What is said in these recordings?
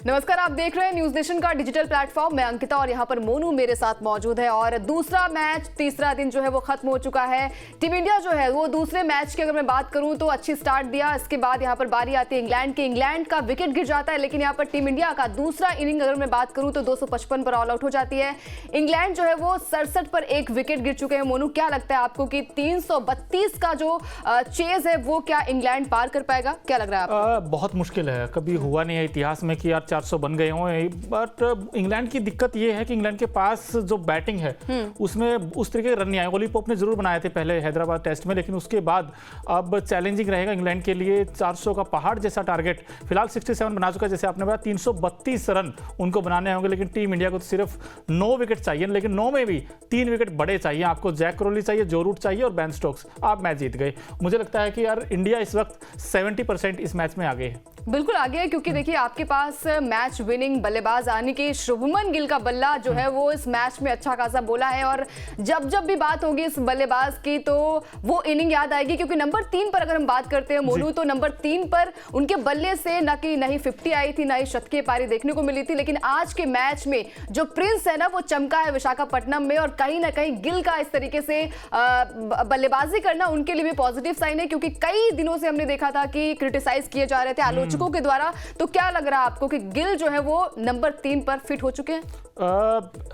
नमस्कार, आप देख रहे हैं न्यूज नेशन का डिजिटल प्लेटफॉर्म। मैं अंकिता और यहाँ पर मोनू मेरे साथ मौजूद है। और दूसरा मैच, तीसरा दिन जो है वो खत्म हो चुका है। टीम इंडिया जो है वो दूसरे मैच की अगर मैं बात करूं तो अच्छी स्टार्ट दिया। इसके बाद यहाँ पर बारी आती है इंग्लैंड की। इंग्लैंड का विकेट गिर जाता है, लेकिन यहाँ पर टीम इंडिया का दूसरा इनिंग अगर मैं बात करूं तो 255 पर ऑल आउट हो जाती है। इंग्लैंड जो है वो 67 पर एक विकेट गिर चुके हैं। मोनू, क्या लगता है आपको कि 332 का जो चेज है वो क्या इंग्लैंड पार कर पाएगा? क्या लग रहा है आपको? बहुत मुश्किल है, कभी हुआ नहीं है इतिहास में कि यार 400 बन गए हों। बट इंग्लैंड की दिक्कत ये है कि इंग्लैंड के पास जो बैटिंग है उसमें उस तरीके के रन नहीं आए। ओली पोप ने जरूर बनाए थे पहले हैदराबाद टेस्ट में, लेकिन उसके बाद अब चैलेंजिंग रहेगा इंग्लैंड के लिए। 400 का पहाड़ जैसा टारगेट फिलहाल 67 बना चुका है, जैसे आपने बताया 332 रन उनको बनाने होंगे। लेकिन टीम इंडिया को तो सिर्फ 9 विकेट चाहिए, लेकिन 9 में भी 3 विकेट बड़े चाहिए। आपको जैक क्रोली चाहिए, जो रूट चाहिए और बेन स्टोक्स। आप मैच जीत गए। मुझे लगता है कि यार इंडिया इस वक्त 70% इस मैच में आगे है। बिल्कुल आगे है, क्योंकि देखिए आपके पास मैच विनिंग बल्लेबाज आने के शुभमन गिल का बल्ला जो है वो इस मैच में अच्छा खासा बोला है। और जब जब भी बात होगी इस बल्लेबाज की तो वो इनिंग याद आएगी, क्योंकि नंबर 3 पर अगर हम बात करते हैं मोनू, तो नंबर 3 पर उनके बल्ले से न कि नहीं 50 आई थी, ना ही शतकीय पारी देखने को मिली थी। लेकिन आज के मैच में जो प्रिंस है ना, वो चमका है विशाखापट्टनम में। और कहीं ना कहीं गिल का इस तरीके से बल्लेबाजी करना उनके लिए भी पॉजिटिव साइन है, क्योंकि कई दिनों से हमने देखा था कि क्रिटिसाइज किए जा रहे थे आलोचकों के द्वारा। तो क्या लग रहा है आपको कि गिल जो है वो नंबर 3 पर फिट हो चुके हैं?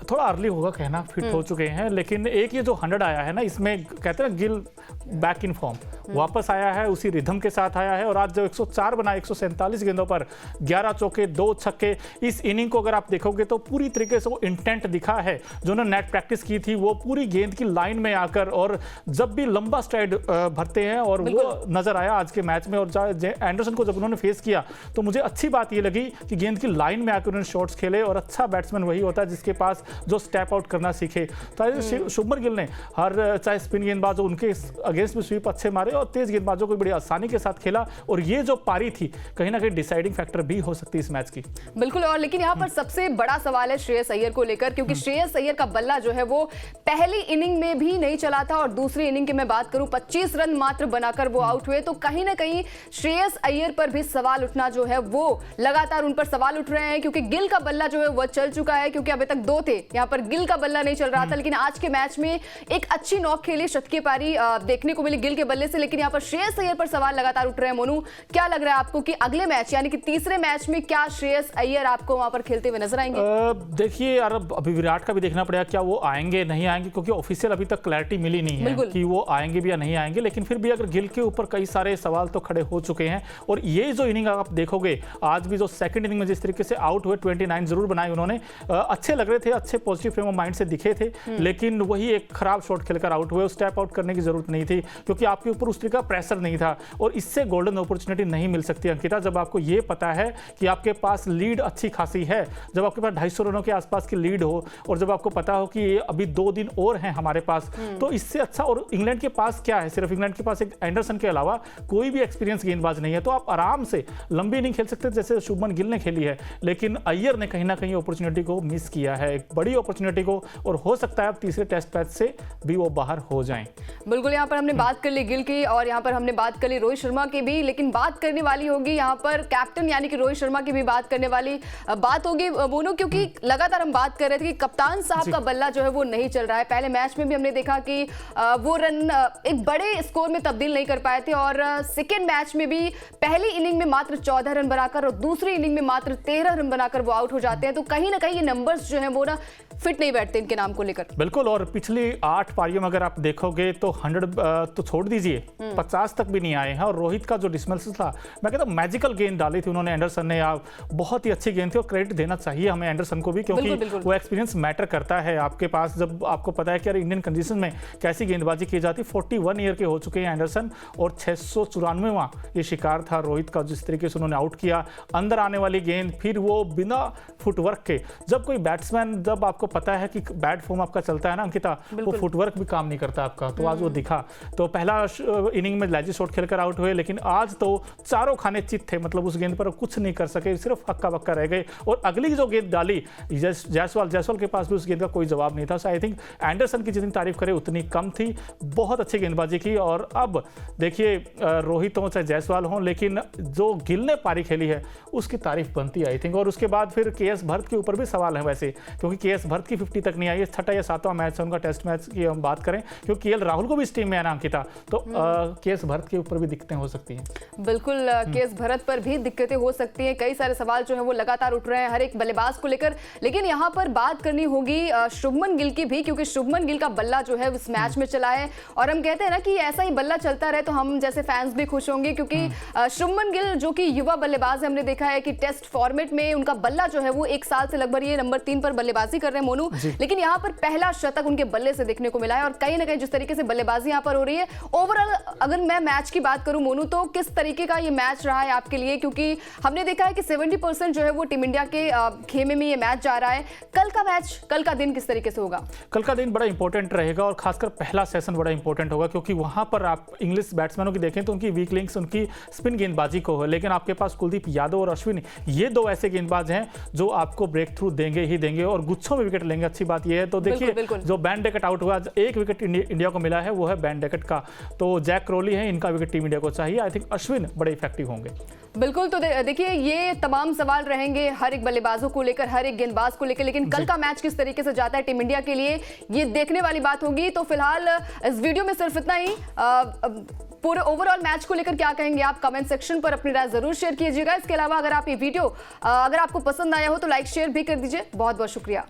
थोड़ा अर्ली होगा कहना फिट हो चुके हैं, लेकिन एक ये जो 100 आया है ना, इसमें कहते हैं गिल बैक इन फॉर्म वापस आया है, उसी रिदम के साथ आया है। और आज जब 104 बना 147 गेंदों पर 11 चौके 2 छक्के, इस इनिंग को अगर आप देखोगे तो पूरी तरीके से वो इंटेंट दिखा है जो उन्होंने नेट प्रैक्टिस की थी। वो पूरी गेंद की लाइन में आकर और जब भी लंबा स्ट्राइड भरते हैं, और वो नजर आया आज के मैच में। और एंडरसन को जब उन्होंने फेस किया तो मुझे अच्छी बात ये लगी कि गेंद की लाइन में आकर उन्होंने शॉट्स खेले। और अच्छा बैट्समैन वही होता है जिसके पास जो स्टेप आउट करना सीखे। तो शुभमन गिल ने हर चाहे स्पिन गेंदबाज उनके अगेंस्ट में स्वीप अच्छे मारे और तेज गेंदबाजों को बड़ी आसानी के साथ खेला। और ये जो पारी थी कहीं ना कहीं डिसाइडिंग फैक्टर भी हो सकती है इस मैच की। बिल्कुल। और लेकिन यहाँ पर सबसे बड़ा सवाल है श्रेयस अय्यर को लेकर, क्योंकि श्रेयस अय्यर का बल्ला जो है वो पहली इनिंग में भी नहीं चला था और दूसरी इनिंग की मैं बात करूं 25 रन मात्र बनाकर वो आउट हुए। तो कहीं ना कहीं श्रेयस अय्यर पर भी सवाल उठना जो है वो लगातार उन पर सवाल उठ रहे हैं, क्योंकि गिल का बल्ला जो है वो चल चुका है। क्योंकि अभी तक 2 थे, यहाँ पर गिल का बल्ला नहीं चल रहा था। लेकिन आज के मैच में एक अच्छी नॉक खेली, शतकीय पारी देखने को मिली गिल के बल्ले से। लेकिन यहाँ पर श्रेयस अय्यर पर सवाल लगातार उठ रहे हैं। मोनू, क्या लग रहा है आपको कि अगले मैच यानी कि तीसरे मैच में क्या श्रेयस अय्यर आपको वहां पर खेलते हुए नजर आएंगे? देखिए यार, अभी विराट का भी देखना पड़ेगा क्या वो आएंगे नहीं आएंगे, क्योंकि ऑफिशियल अभी तक क्लैरिटी मिली नहीं है कि वो आएंगे भी या नहीं आएंगे। लेकिन फिर भी अगर गिल के ऊपर कई सारे सवाल तो खड़े हो चुके हैं। और ये जो इनिंग आप देखोगे आज भी, जो सेकंड इनिंग में जिस तरीके से आउट हुए, 29 जरूर बनाए उन्होंने, अच्छे लग रहे थे, अच्छे पॉजिटिव फ्रेम ऑफ माइंड से दिखे थे। लेकिन वही एक खराब शॉट खेलकर आउट हुए। स्टेप आउट करने की जरूरत नहीं थी, क्योंकि आपके ऊपर उस तरीके का प्रेशर नहीं था। और इससे गोल्डन अपॉर्चुनिटी नहीं मिल सकती अंकिता, जब आपको ये पता है कि आपके पास लीड अच्छी खासी है, जब आपके पास 250 रनों के आसपास की लीड हो, और जब आपको पता हो कि ये अभी 2 दिन और हैं हमारे पास, तो इससे अच्छा। और इंग्लैंड के पास क्या है, सिर्फ इंग्लैंड के पास एक एंडरसन के अलावा कोई भी एक्सपीरियंस गेंदबाज नहीं है। तो आप आराम से लंबी इनिंग खेल सकते जैसे शुभमन गिल ने खेली है। लेकिन अय्यर ने कहीं ना कहीं अपॉर्चुनिटी को मिस किया है, एक बड़ी अपॉर्चुनिटी को। और हो सकता है अब तीसरे टेस्ट मैच से भी वो बाहर हो जाएं। बिल्कुल, यहाँ पर हमने बात कर ली गिल की और यहाँ पर हमने बात कर ली रोहित शर्मा की भी। लेकिन बात करने वाली होगी यहाँ पर कैप्टन यानी कि रोहित शर्मा की भी बात करने वाली बात होगी मोनू, क्योंकि लगातार हम बात कर रहे थे कि कप्तान साहब का बल्ला जो है वो नहीं चल रहा है। पहले मैच में भी हमने देखा कि वो रन एक बड़े स्कोर में तब्दील नहीं कर पाए थे। और सेकेंड मैच में भी पहली इनिंग में मात्र 14 रन बनाकर और दूसरी इनिंग में मात्र 13 रन बनाकर वो आउट हो जाते हैं। तो कहीं ना कहीं ये नंबर्स जो है वो ना फिट नहीं बैठते इनके नाम को लेकर। बिल्कुल। और पिछली 8 पारियों में अगर आप देखोगे तो 100 तो छोड़ दीजिए, 50 तक भी नहीं आए हैं। और रोहित का जो डिसमिसल था, मैं कहता हूं मैजिकल गेंद डाली थी उन्होंने, एंडरसन ने, बहुत ही अच्छी गेंद थी। और क्रेडिट देना चाहिए हमें एंडरसन को भी, क्योंकि वो एक्सपीरियंस मैटर करता है आपके पास। जब आपको पता है कि यार इंडियन कंडीशन में कैसी गेंदबाजी की जाती। 41 ईयर के हो चुके हैं एंडरसन, और 694वां ये शिकार था रोहित का, जिस तरीके से उन्होंने आउट किया। अंदर आने वाली गेंद, फिर वो बिना फुटवर्क के, जब कोई कोई बैट्समैन, जब आपको पता है कि बैट फॉर्म आपका चलता है ना अंकिता, वो फुटवर्क भी काम नहीं करता आपका, तो आज वो दिखा। तो पहला इनिंग में लैजी शॉट खेलकर आउट हुए, लेकिन आज तो चारों खाने चित थे, मतलब उस गेंद पर कुछ नहीं कर सके, सिर्फ हक्का बक्का रह गए। और अगली जो गेंद डाली जायसवाल के पास भी उस गेंद का कोई जवाब नहीं था। सो आई थिंक एंडरसन की जितनी तारीफ करे उतनी कम थी, बहुत अच्छी गेंदबाजी की। और अब देखिए रोहित हो चाहे जायसवाल हो, लेकिन जो गिल ने पारी खेली है उसकी तारीफ बनती है आई थिंक। और उसके बाद फिर केएस भरत के ऊपर भी सवाल है वैसे, क्योंकि केएस भरत की 50 तक नहीं आई है, 6वां या 7वां मैच है उनका टेस्ट मैच की हम बात करें, क्योंकि केएल राहुल को भी इस टीम में है ना अंकिता, तो केएस भरत के ऊपर भी दिक्कतें हो सकती हैं। बिल्कुल, केएस भरत पर भी दिक्कतें हो सकती हैं, कई सारे सवाल जो है वो लगातार उठ रहे हैं हर एक बल्लेबाज को लेकर। लेकिन यहाँ पर बात करनी होगी शुभमन गिल की भी, क्योंकि शुभमन गिल का बल्ला जो है उस मैच में चला है। और हम कहते हैं ना कि ऐसा ही बल्ला चलता रहे तो हम जैसे फैंस भी खुश होंगे, क्योंकि शुभमन गिल जो कि युवा बल्लेबाज है, हमने देखा है कि टेस्ट फॉर्मेट में उनका बल्ला जो है वो 1 साल से लगभग ये नंबर 3 पर बल्लेबाजी कर रहे हैं मोनू, लेकिन यहाँ पर पहला शतक उनके बल्ले से देखने को मिला है। और कहीं ना कहीं जिस तरीके से बल्लेबाजी यहाँ पर हो रही है, ओवरऑल अगर मैं मैच की बात करूं मोनू, तो किस तरीके का ये मैच रहा है आपके लिए? क्योंकि हमने देखा है कि 70% जो है वो टीम इंडिया के खेमे में ये मैच जा रहा है। कल का मैच, कल का दिन किस तरीके से होगा? कल का दिन बड़ा इंपॉर्टेंट रहेगा, और खासकर पहला सेशन बड़ा इंपॉर्टेंट होगा, क्योंकि वहां पर आप इंग्लिश बैट्समैनों की देखें तो उनकी वीक लिंक्स उनकी स्पिन गेंदबाजी को है, लेकिन आपके पास कुलदीप यादव और अश्विन, ये 2 ऐसे गेंदबाज हैं जो आपको ब्रेक थ्रू देंगे ही देंगे, और गुच्छों में विकेट लेंगे। अच्छी बात यह है, तो देखिए जो बैन डेकेट आउट हुआ, 1 विकेट इंडिया को मिला है, वो है बैन डेकेट का, तो जैक क्रोली है, इनका विकेट टीम इंडिया को चाहिए। आई थिंक अश्विन बड़े इफेक्टिव होंगे। बिल्कुल, तो देखिए ये तमाम सवाल रहेंगे हर एक बल्लेबाजों को लेकर, हर एक गेंदबाज को लेकर, लेकिन कल का मैच किस तरीके से जाता है टीम इंडिया के लिए, ये देखने वाली बात होगी। तो फिलहाल इस वीडियो में सिर्फ इतना ही। पूरे ओवरऑल मैच को लेकर क्या कहेंगे आप? कमेंट सेक्शन पर अपनी राय जरूर शेयर कीजिएगा। इसके अलावा अगर आप ये वीडियो अगर आपको पसंद आया हो तो लाइक शेयर भी कर दीजिए। बहुत बहुत शुक्रिया।